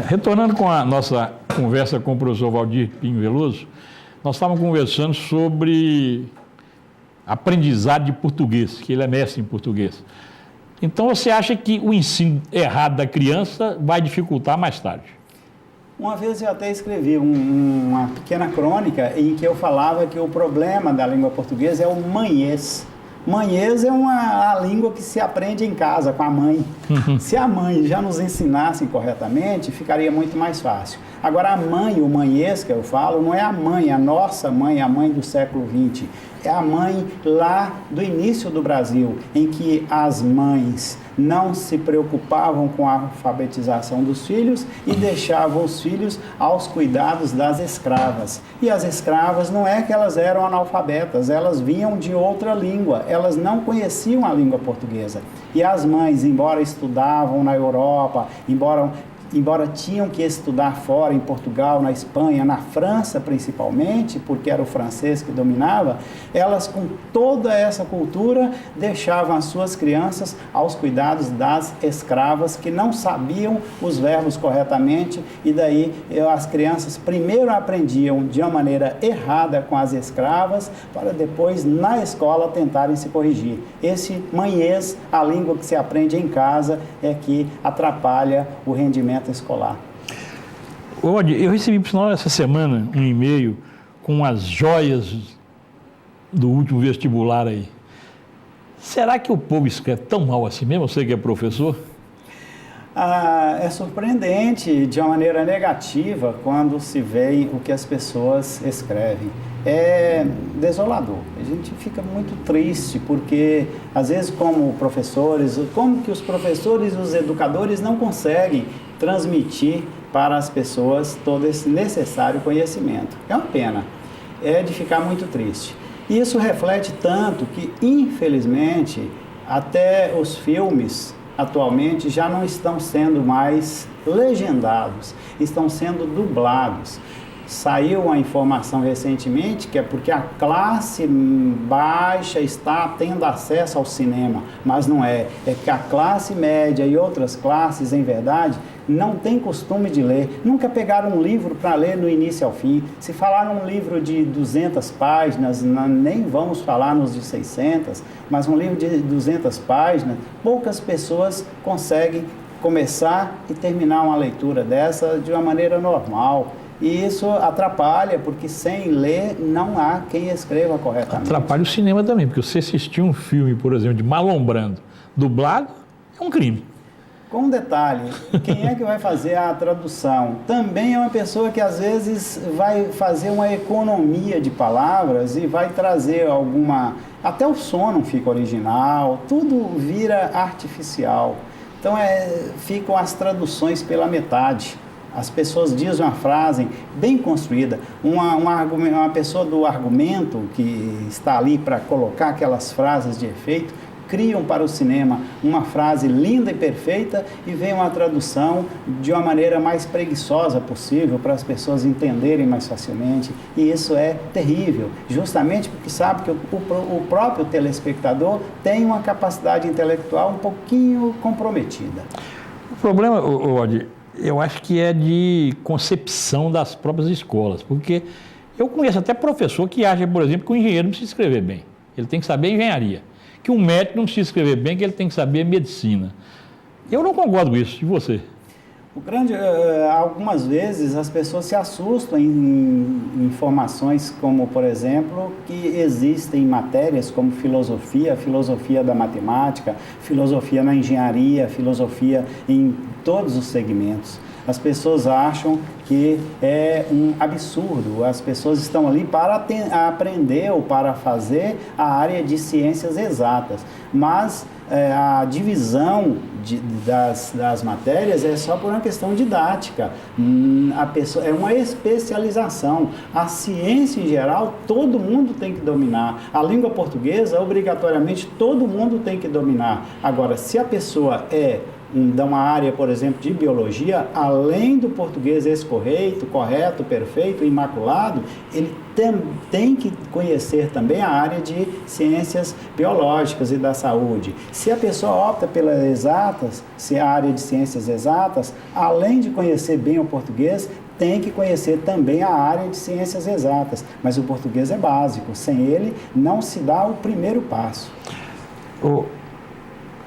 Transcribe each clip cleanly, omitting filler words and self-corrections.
Retornando com a nossa conversa com o professor Valdir Pinho Veloso, nós estávamos conversando sobre aprendizado de português, que ele é mestre em português. Então, você acha que o ensino errado da criança vai dificultar mais tarde? Uma vez eu até escrevi uma pequena crônica em que eu falava que o problema da língua portuguesa é o manhês. Manhês é a língua que se aprende em casa com a mãe. Se a mãe já nos ensinasse corretamente, ficaria muito mais fácil. Agora, a mãe, o manhês que eu falo, não é a mãe, a nossa mãe, a mãe do século XX. É a mãe lá do início do Brasil, em que as mães não se preocupavam com a alfabetização dos filhos e deixavam os filhos aos cuidados das escravas. E as escravas não é que elas eram analfabetas, elas vinham de outra língua, elas não conheciam a língua portuguesa. E as mães, embora estudavam na Europa, embora tinham que estudar fora, em Portugal, na Espanha, na França principalmente, porque era o francês que dominava, elas com toda essa cultura deixavam as suas crianças aos cuidados das escravas que não sabiam os verbos corretamente, e daí as crianças primeiro aprendiam de uma maneira errada com as escravas, para depois na escola tentarem se corrigir. Esse manhês, a língua que se aprende em casa, é que atrapalha o rendimento escolar. Eu recebi, por sinal, essa semana um e-mail com as joias do último vestibular aí. Será que o povo escreve tão mal assim mesmo? Você que é professor? É surpreendente de uma maneira negativa quando se vê o que as pessoas escrevem. É desolador. A gente fica muito triste porque, às vezes, como que os professores e os educadores não conseguem transmitir para as pessoas todo esse necessário conhecimento. É uma pena. É de ficar muito triste. E isso reflete tanto que, infelizmente, até os filmes atualmente já não estão sendo mais legendados, estão sendo dublados. Saiu uma informação recentemente que é porque a classe baixa está tendo acesso ao cinema, mas não é. É que a classe média e outras classes, em verdade, não tem costume de ler, nunca pegaram um livro para ler no início ao fim. Se falar um livro de 200 páginas, nem vamos falar nos de 600, mas um livro de 200 páginas, poucas pessoas conseguem começar e terminar uma leitura dessa de uma maneira normal. E isso atrapalha, porque sem ler não há quem escreva corretamente. Atrapalha o cinema também, porque você assistir um filme, por exemplo, de Malombrando, dublado, é um crime. Com um detalhe, quem é que vai fazer a tradução? Também é uma pessoa que às vezes vai fazer uma economia de palavras e vai trazer até o som não fica original, tudo vira artificial. Então ficam as traduções pela metade. As pessoas dizem uma frase bem construída, uma pessoa do argumento que está ali para colocar aquelas frases de efeito, criam para o cinema uma frase linda e perfeita e vem uma tradução de uma maneira mais preguiçosa possível para as pessoas entenderem mais facilmente, e isso é terrível, justamente porque sabe que o próprio telespectador tem uma capacidade intelectual um pouquinho comprometida. O problema, Waldir, eu acho que é de concepção das próprias escolas, porque eu conheço até professor que acha, por exemplo, que o engenheiro não precisa escrever bem, ele tem que saber engenharia, que um médico não precisa escrever bem, que ele tem que saber medicina. Eu não concordo com isso, e você? Algumas vezes as pessoas se assustam em informações como, por exemplo, que existem matérias como filosofia da matemática, filosofia na engenharia, filosofia em todos os segmentos. As pessoas acham que é um absurdo, as pessoas estão ali para aprender ou para fazer a área de ciências exatas, mas a divisão das matérias é só por uma questão didática, é uma especialização. A ciência em geral todo mundo tem que dominar, a língua portuguesa obrigatoriamente todo mundo tem que dominar. Agora, se a pessoa é de uma área, por exemplo, de biologia, além do português correto, perfeito, imaculado, ele tem que conhecer também a área de ciências biológicas e da saúde. Se a pessoa opta pelas exatas, se a área de ciências exatas, além de conhecer bem o português, tem que conhecer também a área de ciências exatas. Mas o português é básico, sem ele não se dá o primeiro passo.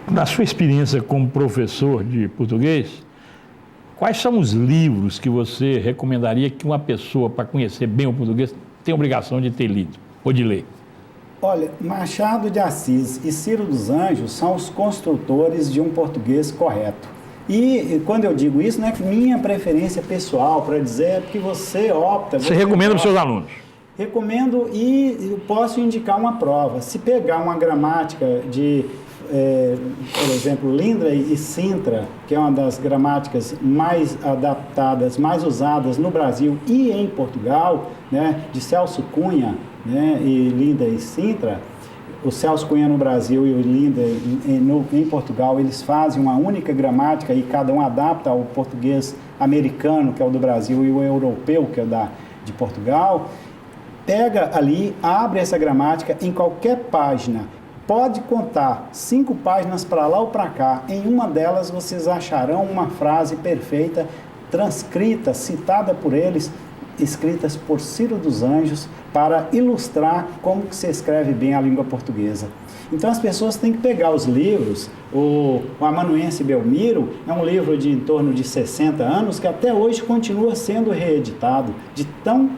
Na sua experiência como professor de português, quais são os livros que você recomendaria que uma pessoa, para conhecer bem o português, tem obrigação de ter lido ou de ler? Olha, Machado de Assis e Ciro dos Anjos são os construtores de um português correto. E quando eu digo isso, não é que minha preferência pessoal para dizer, é porque você opta... Você recomenda para os seus alunos? Recomendo e eu posso indicar uma prova. Se pegar uma gramática de... por exemplo, Lindra e Sintra, que é uma das gramáticas mais adaptadas, mais usadas no Brasil e em Portugal, né, de Celso Cunha, né, e Lindra e Sintra, o Celso Cunha no Brasil e o Lindra em Portugal, eles fazem uma única gramática e cada um adapta ao português americano, que é o do Brasil, e o europeu, que é de Portugal. Pega ali, abre essa gramática em qualquer página. Pode contar 5 páginas para lá ou para cá. Em uma delas vocês acharão uma frase perfeita, transcrita, citada por eles, escritas por Ciro dos Anjos, para ilustrar como que se escreve bem a língua portuguesa. Então as pessoas têm que pegar os livros. O Amanuense Belmiro é um livro de em torno de 60 anos que até hoje continua sendo reeditado, de tão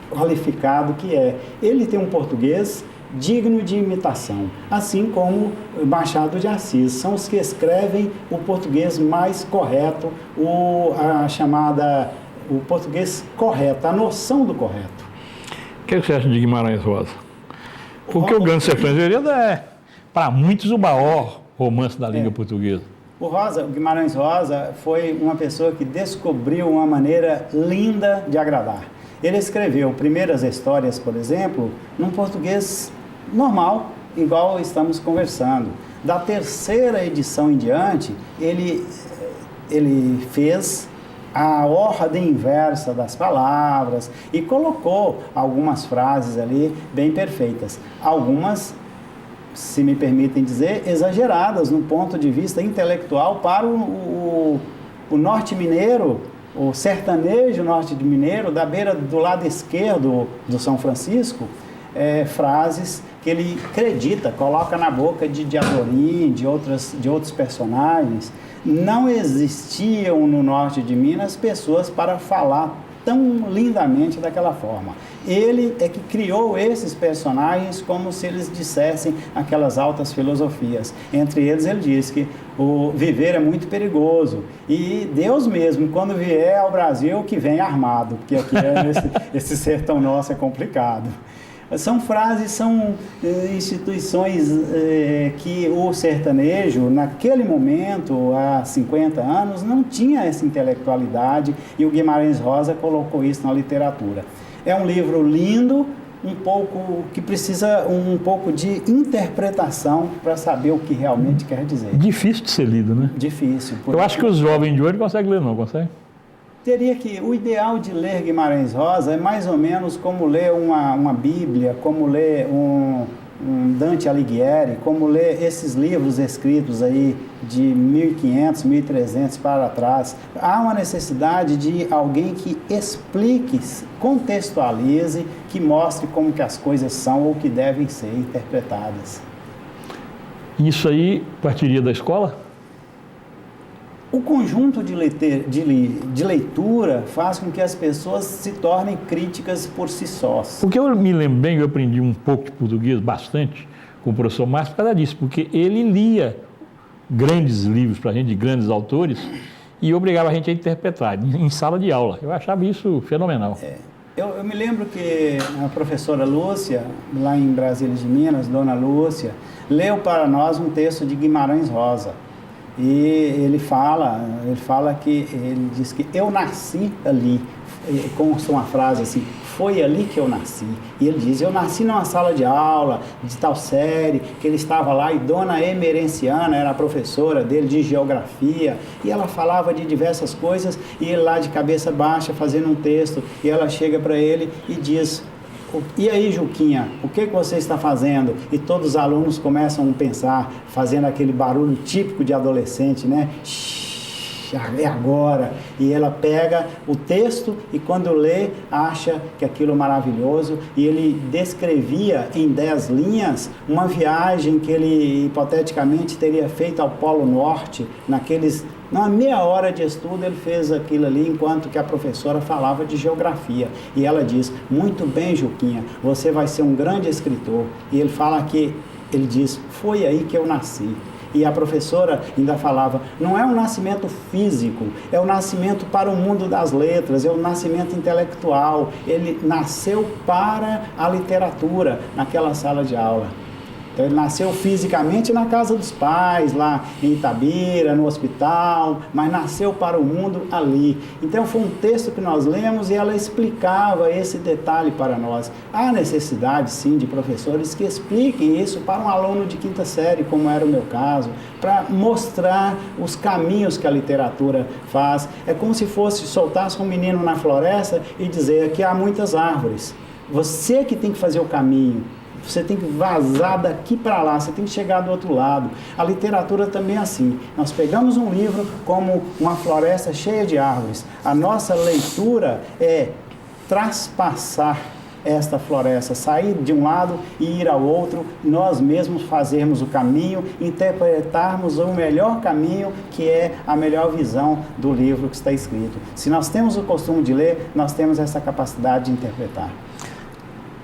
qualificado que é. Ele tem um português digno de imitação, assim como Machado de Assis. São os que escrevem o português mais correto, o português correto, a noção do correto. O que você acha de Guimarães Rosa? Porque o Grande Sertões Veredas é, para muitos, o maior romance da língua portuguesa. O Guimarães Rosa foi uma pessoa que descobriu uma maneira linda de agradar. Ele escreveu primeiras histórias, por exemplo, num português normal, igual estamos conversando. Da terceira edição em diante, ele fez a ordem inversa das palavras e colocou algumas frases ali bem perfeitas. Algumas, se me permitem dizer, exageradas no ponto de vista intelectual para o norte mineiro, o sertanejo norte de mineiro, da beira do lado esquerdo do São Francisco, frases que ele acredita, coloca na boca de Adorim, de outros personagens. Não existiam no norte de Minas pessoas para falar tão lindamente daquela forma. Ele é que criou esses personagens como se eles dissessem aquelas altas filosofias. Entre eles, ele diz que o viver é muito perigoso. E Deus mesmo, quando vier ao Brasil, que vem armado, porque aqui esse sertão nosso é complicado. São frases, são instituições que o sertanejo, naquele momento, há 50 anos, não tinha essa intelectualidade e o Guimarães Rosa colocou isso na literatura. É um livro lindo, que precisa um pouco de interpretação para saber o que realmente quer dizer. Difícil de ser lido, né? Difícil. Eu acho que os jovens de hoje não conseguem ler, não conseguem? O ideal de ler Guimarães Rosa é mais ou menos como ler uma Bíblia, como ler um Dante Alighieri, como ler esses livros escritos aí de 1500, 1300 para trás. Há uma necessidade de alguém que explique, contextualize, que mostre como que as coisas são ou que devem ser interpretadas. Isso aí partiria da escola? O conjunto de leitura faz com que as pessoas se tornem críticas por si sós. Porque eu me lembro bem, eu aprendi um pouco de português, bastante, com o professor Márcio por causa disso, porque ele lia grandes livros para a gente, de grandes autores, e obrigava a gente a interpretar em sala de aula. Eu achava isso fenomenal. Eu me lembro que a professora Lúcia, lá em Brasília de Minas, Dona Lúcia, leu para nós um texto de Guimarães Rosa. E ele fala que, ele diz que eu nasci ali, consta uma frase assim, foi ali que eu nasci. E ele diz, eu nasci numa sala de aula, de tal série, que ele estava lá, e Dona Emerenciana era a professora dele de geografia, e ela falava de diversas coisas, e ele lá de cabeça baixa, fazendo um texto, e ela chega para ele e diz, e aí, Juquinha, o que você está fazendo? E todos os alunos começam a pensar, fazendo aquele barulho típico de adolescente, né? É agora. E ela pega o texto e quando lê, acha que aquilo é maravilhoso. E ele descrevia em 10 linhas uma viagem que ele hipoteticamente teria feito ao Polo Norte, numa meia hora de estudo ele fez aquilo ali, enquanto que a professora falava de geografia. E ela diz, muito bem, Juquinha, você vai ser um grande escritor. E ele diz, foi aí que eu nasci. E a professora ainda falava, não é um nascimento físico, é o nascimento para o mundo das letras, é o nascimento intelectual. Ele nasceu para a literatura naquela sala de aula. Então ele nasceu fisicamente na casa dos pais, lá em Itabira, no hospital, mas nasceu para o mundo ali. Então foi um texto que nós lemos e ela explicava esse detalhe para nós. Há necessidade, sim, de professores que expliquem isso para um aluno de 5ª série, como era o meu caso, para mostrar os caminhos que a literatura faz. É como se soltasse um menino na floresta e dizer que há muitas árvores. Você que tem que fazer o caminho. Você tem que vazar daqui para lá, você tem que chegar do outro lado. A literatura também é assim. Nós pegamos um livro como uma floresta cheia de árvores. A nossa leitura é traspassar esta floresta, sair de um lado e ir ao outro, nós mesmos fazermos o caminho, interpretarmos o melhor caminho, que é a melhor visão do livro que está escrito. Se nós temos o costume de ler, nós temos essa capacidade de interpretar.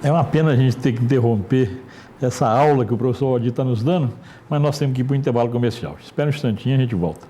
É uma pena a gente ter que interromper essa aula que o professor Odir está nos dando, mas nós temos que ir para o intervalo comercial. Espera um instantinho e a gente volta.